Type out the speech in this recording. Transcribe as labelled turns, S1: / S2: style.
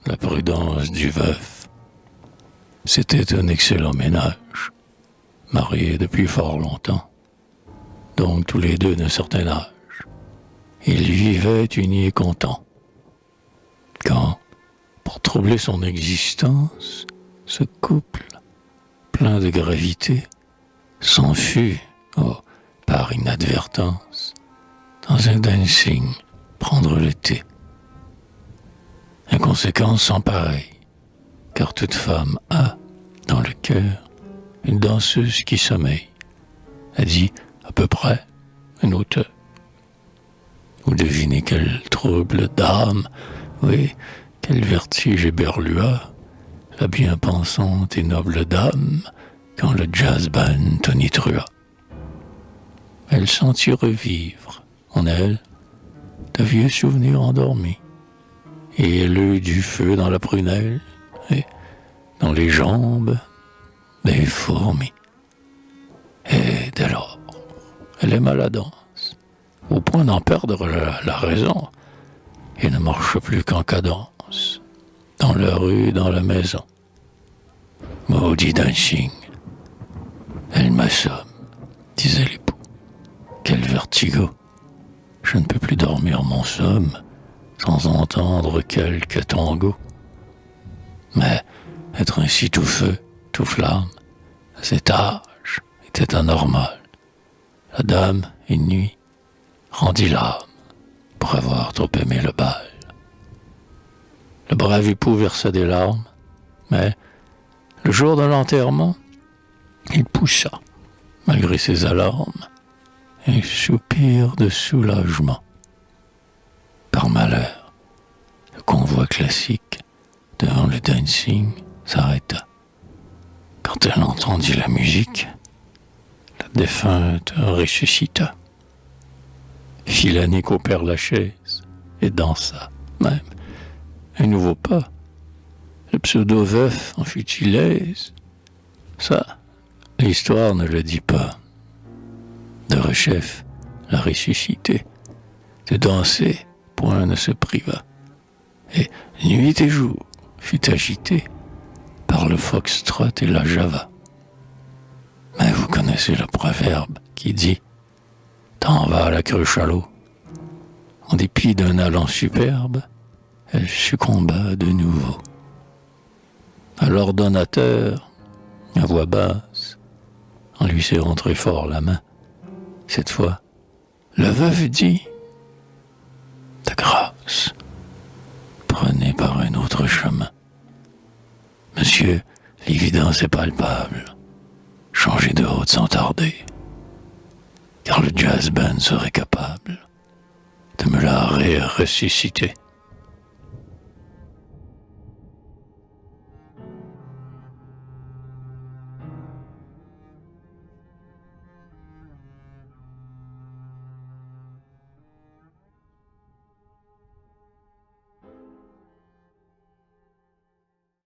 S1: la prudence du veuf. C'était un excellent ménage, marié depuis fort longtemps, donc tous les deux d'un certain âge. Ils vivaient unis et contents. Quand, pour troubler son existence, ce couple, plein de gravité, s'enfuit, par inadvertance, dans un dancing, prendre le thé. Inconséquence sans pareille, car toute femme a, dans le cœur, une danseuse qui sommeille, a dit à peu près un auteur. Vous devinez quel trouble d'âme, oui, quel vertige éberlua la bien pensante et noble dame quand le jazz band tonitruait. Elle sentit revivre en elle de vieux souvenirs endormis, et elle eut du feu dans la prunelle et dans les jambes des fourmis. Et dès lors, elle aima la danse, au point d'en perdre la raison, et ne marche plus qu'en cadence, dans la rue, dans la maison. Maudit dancing, elle m'assomme, disait l'époux. Quel vertigo, je ne peux plus dormir mon somme sans entendre quelque tango. Mais être ainsi tout feu, tout flamme, à cet âge, était anormal. La dame, une nuit, rendit l'âme pour avoir trop aimé le bal. Le brave époux versa des larmes, mais le jour de l'enterrement, il poussa, malgré ses alarmes, un soupir de soulagement. Par malheur, le convoi classique devant le dancing s'arrêta. Quand elle entendit la musique, la défunte ressuscita, fit l'anique au Père Lachaise et dansa même un nouveau pas. Le pseudo-veuf en fut ilaise. Ça, l'histoire ne le dit pas. De rechef, la ressuscité, de danser, point ne se priva. Et nuit et jour fut agité par le foxtrot et la java. Mais vous connaissez le proverbe qui dit « T'en vas à la cruche à l'eau ». En dépit d'un allant superbe, elle succomba de nouveau. À l'ordonnateur, à voix basse, en lui serrant très fort la main, cette fois, le veuf dit « De grâce, prenez par un autre chemin. Monsieur, l'évidence est palpable. Changez de route sans tarder, car le jazz band serait capable de me la ressusciter. »